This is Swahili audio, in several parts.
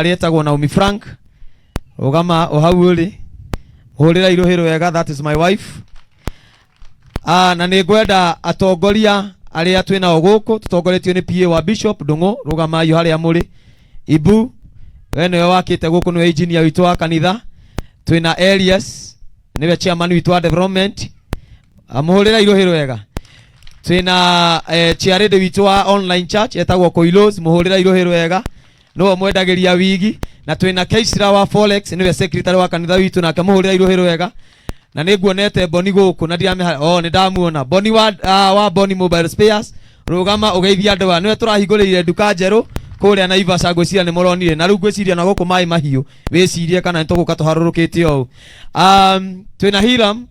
alietagwo Naomi Frank rugama ohawuri hurira iruhiro wega, that is my wife. Na ningwenda atongoria aria twina oguku tutongoretio ni PA wa Bishop Ndungu, rugama yu haria muri. Ibu wene wakite guku ni engineer witu wa kanitha. Twina Elias niwe chairman witu wa development, amuhurira iruhiro wega. Twina chiarede witu wa online church etagwo Koilos, muhurira iruhiro wega, no mwendagiria wigi. Na twina Keisira wa Forex niwe secretary wa kanitha witu, na kamuhurira iruhiro wega. Na niguonete Boni guku na ndiame ni ndamuona Boni wa Boni Mobile Spares, rugama ugeithia andu niwe turahingurire nduka njeru kuria na Ivasa ngwiciria ni muronire, na riu ngwiciria na guku mai mahiu wicirie kana nituguka tuharurukite o. Twina Hiram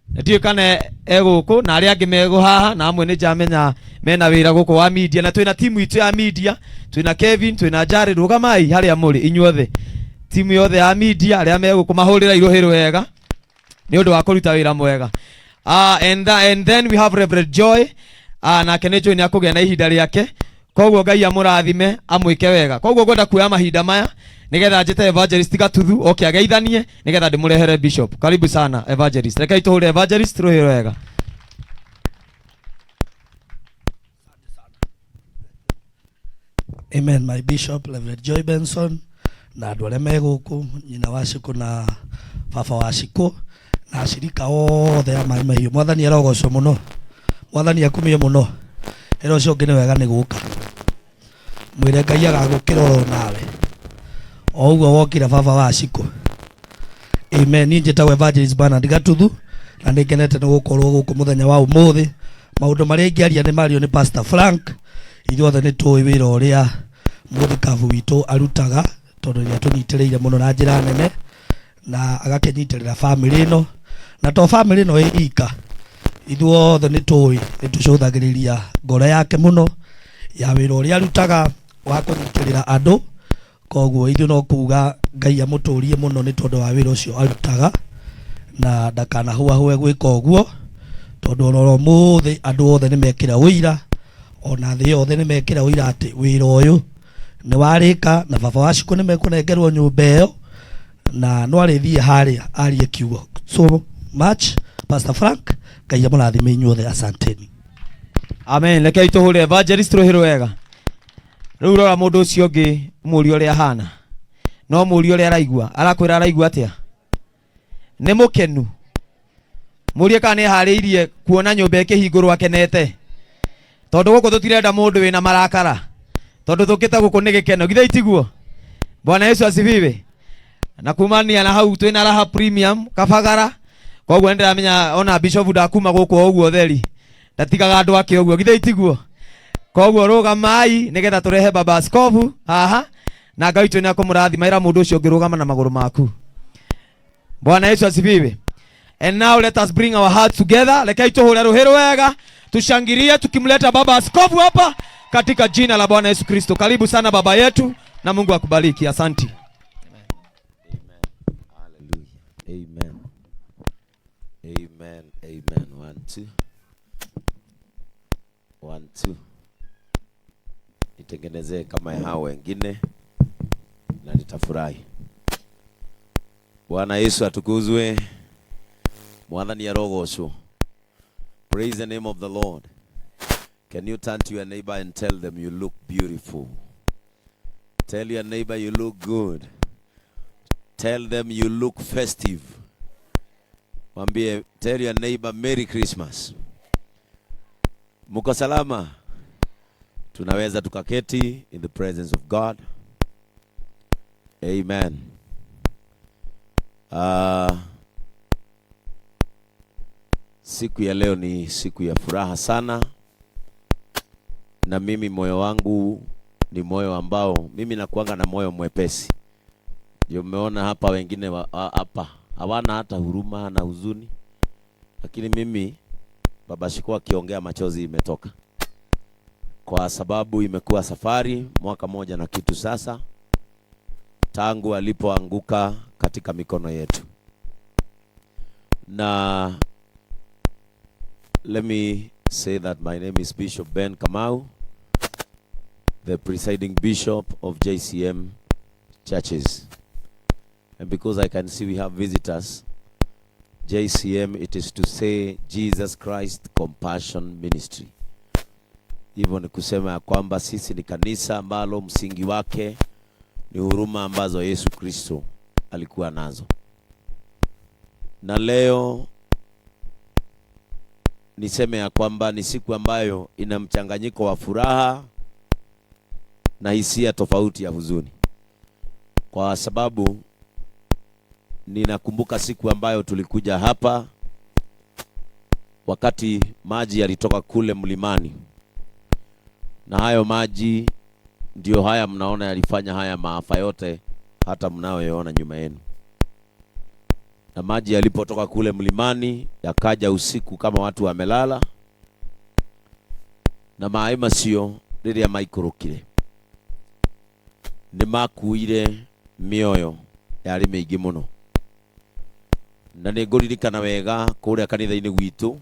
ndiye kana eguku na aria angi mego haha, na amwe ni jamenya mena wira guku wa media. Na twina timu itu ya media, twina Kevin, twina Jared, rugamai haria muri inyuothe timu yothe ya media aria meguku mahurira iruhiro wega ni undu wa kuruta wira mwega. And then we have Reverend Joy, na kenejo ni akugia na ihinda riake, koguo Ngai amurathime amwike wega. Koguo gwenda kuya mahinda maya nigetha njete Evangelist Gatuthu oke ageithanie nigetha ndimurehere Bishop. Karibu sana Evangelist. Reka ituhure Evangelist ruhiro wega. Amen. My Bishop Reverend Joy Benson na andu aria meguku, nyina wa Ciku na baba wa Ciku na ashirika othe ya mai mahiu, mwathani arogocwo muno, mwathani akumie muno. Ero cio ngine wega ni guka mwire Ngai agagukira oro nawe o uguo wokira baba wa Ciku. Amen. Ni njetagwo Evangelist Bernard Gatuthu na ndikenete ni gukorwo guku muthenya wa umuthi. Maundu maria ingiaria ni mario ni Pastor Frank, ithuothe ni tuwi wira uria muthikavu witu arutaga, tondu ni atunyitiriire muno na njira nene na agakenyitirira family ino, na to family ino ika ithuothe ni tuwi nitucuthagiriria ngoro yake muno ya wira uria arutaga wa kunyitirira andu. Koguo ithu no kuga Ngai amuturie muno ni tondu wa wira ucio arutaga, na ndakana huahue gwika uguo, tondu oro muthi andu othe ni mekira wira, ona thi yothe ni mekira wira ati wira uyu ni warika, na baba wa Ciku ni mekunengerwo nyumba iyo, na no arithie haria arie kiugo. So much Pastor Frank, Ngai amurathime inyuothe, asanteni. Amen. Reke ituhure Evangelist ruhiro wega. Riu rora mundu ucio ungi muri uria hana, no muri uria araigua, arakwira araigua atia? Ni mukenu muri kana ni hariirie kuona nyumba ikihingurwa akenete, tondu guku tutirenda mundu wina marakara, tondu tukita guku ni gikeno githe itiguo. Bwana Yesu asifiwe. Na kumania na hau twina raha premium kabagara, koguo ndira menya ona Bishop ndakuma guku oguo theri ndatigaga andu ake oguo githe itiguo. Koguo rugamai nigetha turehe baba askofu haha, na Ngai tu ni akumurathima ira mundu ucio ngirugama na maguru maku. Bwana Yesu asifiwe. And now let us bring our hearts together. Lekai tuhure ruhiro wega, tushangilie tukimleta baba askofu hapa katika jina la Bwana Yesu Kristo. Karibu sana baba yetu na Mungu akubariki. Asante. Amen. Amen. Amen. 1 2 1 2. Nitengenezee kama hao wengine na nitafurahi. Bwana Yesu atukuzwe. Mwathani arogocwo. Praise the name of the Lord. Can you turn to your neighbor and tell them you look beautiful? Tell your neighbor you look good. Tell them you look festive. Mwambie, tell your neighbor Merry Christmas. Muko salama? Tunaweza tukaketi in the presence of God. Amen. Siku ya leo ni siku ya furaha sana, na mimi moyo wangu ni moyo ambao mimi nakuanga na moyo mwepesi. Ndio umeona hapa wengine hapa hawana hata huruma na huzuni, lakini mimi baba Ciku akiongea machozi imetoka, kwa sababu imekuwa safari mwaka moja na kitu sasa tangu alipoanguka katika mikono yetu. Na let me say that my name is Bishop Ben Kamau, the presiding bishop of JCM churches. And because I can see we have visitors, JCM, it is to say Jesus Christ Compassion Ministry. Hivyo ni kusema ya kwamba sisi ni kanisa ambalo msingi wake ni huruma ambazo Yesu Kristo alikuwa nazo. Na leo niseme ya kwamba ni siku ambayo ina mchanganyiko wa furaha na hisia tofauti ya huzuni. Kwa sababu ninakumbuka siku ambayo tulikuja hapa wakati maji yalitoka kule mlimani. Na hayo maji ndio haya mnaona yalifanya haya maafa yote hata mnayoona nyuma yenu. Na maji yalipotoka kule mlimani yakaja usiku kama watu wamelala. Na maaĩ macio rĩrĩa maikorokire nĩ makuire mĩoyo yarĩ mĩingĩ mũno. Na nĩ ngũririkana wega kũrĩa kanitha-inĩ gwitũ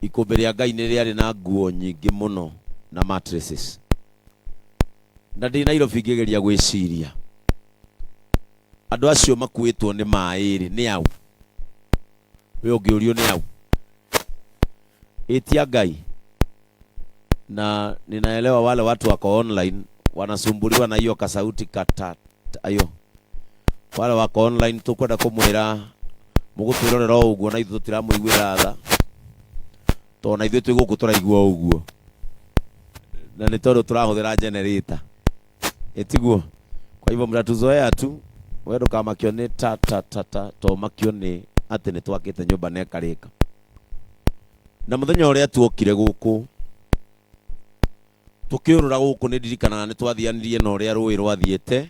ikũmbĩ rĩa Ngai nĩ rĩarĩ na nguo nyingĩ mũno na mattresses. Na ndĩ Nairobi ngĩgeria gwĩciria andũ acio makuĩtwo nĩ maaĩ nĩ au. We ũngĩũrio nĩ au. Ĩtia Ngai. Na ninaelewa wale watu wako online wanasumbuliwa na hiyo kasauti kata ayo. Wale wako online tukwenda kumwira mugutwirorera uguo na ithu tiramuiguira tha. To na ithu twiguku turaigua uguo. Na ni tondu turahuthira generator. Etiguo. Kwa hivyo mtatuzoea tu. Wewe ndukamakio ni ta to makio ni ati ni twakite nyumba na ekarika. Na muthenya uria tuokire guku tukiurura guku ni ndirikana ni twathianirie na uria rũĩ rwathiĩte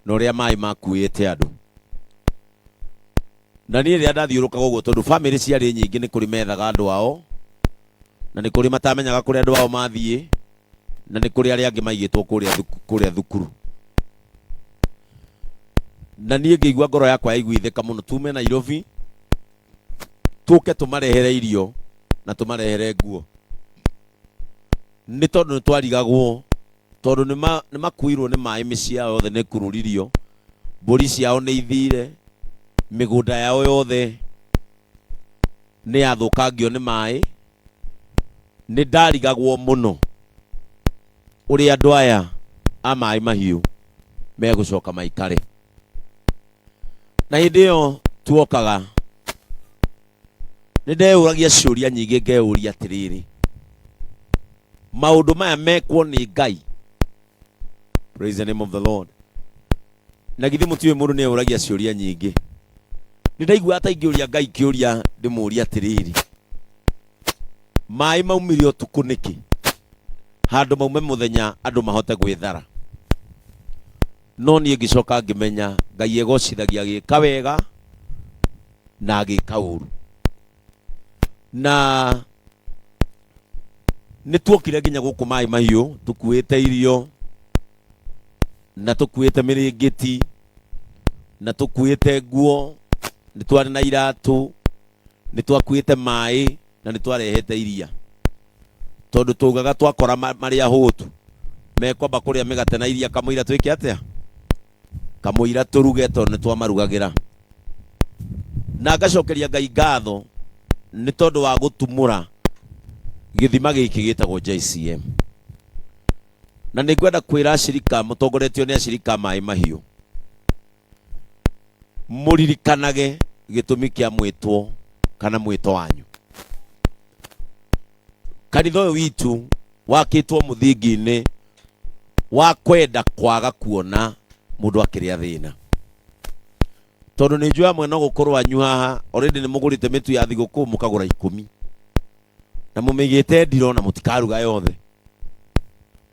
na uria maaĩ makuĩte andũ. Na niĩ rĩrĩa ndathiũrũkaga ũguo tondũ family ciarĩ nyingĩ nĩ kũrĩ methaga andũ ao na nĩ kũrĩ matamenyaga kũrĩa andũ ao mathiĩ na nĩ kũrĩ arĩa angĩ maigĩtwo kũrĩa thukuru. Na niĩ ngĩigua ngoro yakwa yaiguithĩka mũno tume Nairobi tũke tũmarehere irio na tũmarehere nguo. Nĩ tondũ nĩ twarigagwo tondũ nĩ makuirwo nĩ maaĩ mĩciĩ yao yothe nĩ kururirio, mbũri ciao nĩ ithire, mĩgũnda yao yothe nĩ yathũkangio nĩ maaĩ. Nĩ ndarigagwo mũno ũrĩa andũ aya a maaĩ mahiũ megũcoka maikare. Na hĩndĩ ĩyo tuokaga nĩ ndeyũragia ciũria nyingĩ ngeyũria atĩrĩrĩ, maũndũ maya mekwo nĩ Ngai? Praise the name of the Lord. Na githĩ mũtiũĩ mũndũ nĩ eyũragia ciũria nyingĩ. Nĩ ndaigua hata ingĩũria Ngai kĩũria ndĩmũũria atĩrĩrĩ, maaĩ maumire ũtukũ nĩkĩ handũ maume mũthenya andũ mahote gwĩthara? No niĩ ngĩcoka ngĩmenya Ngai egocithagia agĩka wega na agĩka ũru. Na nĩ tuokire nginya gũkũ maaĩ mahiũ tukuĩte irio na tukuĩte mĩrĩngĩti na tukuĩte nguo, nĩ twarĩ na iratũ, nĩ twakuĩte maaĩ na nĩ twarehete iria. Tondũ tugaga twakora marĩa hũtu mekwamba kũrĩa mĩgate na iria kamũira twĩke atĩa? Kamũira tũruge tondũ nĩ twamarugagĩra. Na ngacokeria Ngai ngatho nĩ tondũ wa gũtumũra gĩthima gĩkĩ gĩtagwo JCM. Na nĩ ngwenda kwĩra ashirika mũtongoretio nĩ ashirika maaĩ mahiũ, mũririkanage gĩtũmi kĩa mwĩtwo kana mwĩto wanyu. Kanitha ũyũ witũ wakĩtwo mũthingi-inĩ wa kwenda kwaga kuona mũndũ akĩrĩa thĩna. Tondũ nĩ njũĩ amwe no gũkorwo anyu haha already nĩ mũgũrĩte mĩtu ya thigũkũ mũkagũra 10 na mũmĩigĩte ndiro na mũtikaruga yothe.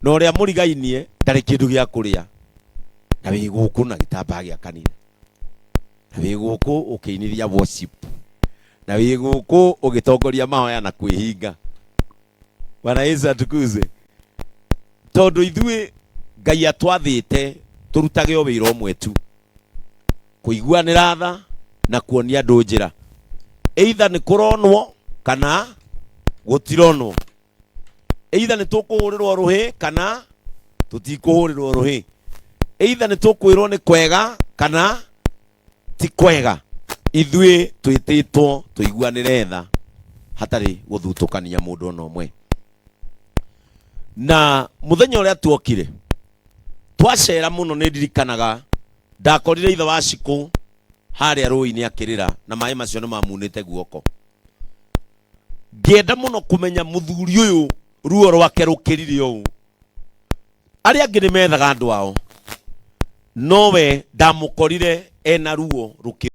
Na ũrĩa mũrigainie ndarĩ kĩndũ gĩa kũrĩa na wĩ gũkũ na gĩtambaya gĩa kanitha, na wĩ gũkũ ũkĩinithia worship, na wĩ gũkũ ũgĩtongoria mahoya na kwĩhinga. Bwana Yesu atukuze. Tondũ ithuĩ Ngai atwathĩte tũrutage o wĩra ũmwe tu, kũiguanĩra tha na kuonia andũ njĩra. Either nĩ kũronwo kana gũtironwo. Either nĩ tũkũhũrĩrwo rũhĩ kana tũtikũhũrĩrwo rũhĩ. either nĩ tũkwĩrwo nĩ kwega kana ti kwega, ithuĩ twĩtĩtwo tũiguanĩre tha hatarĩ gũthutũkania mũndũ ona ũmwe. Na mũthenya ũrĩa tuokire twacera mũno, nĩ ndirikanaga ndakorire ithe wa Cikũ harĩa rũĩ-inĩ akĩrĩra na maĩ macio nĩ mamunĩte guoko. Ngĩenda mũno kũmenya mũthuri ũyũ ruo rwake rũkĩrire ũũ. Arĩa angĩ nĩ methaga andũ ao, nowe ndamũkorire ena ruo rũkĩrire.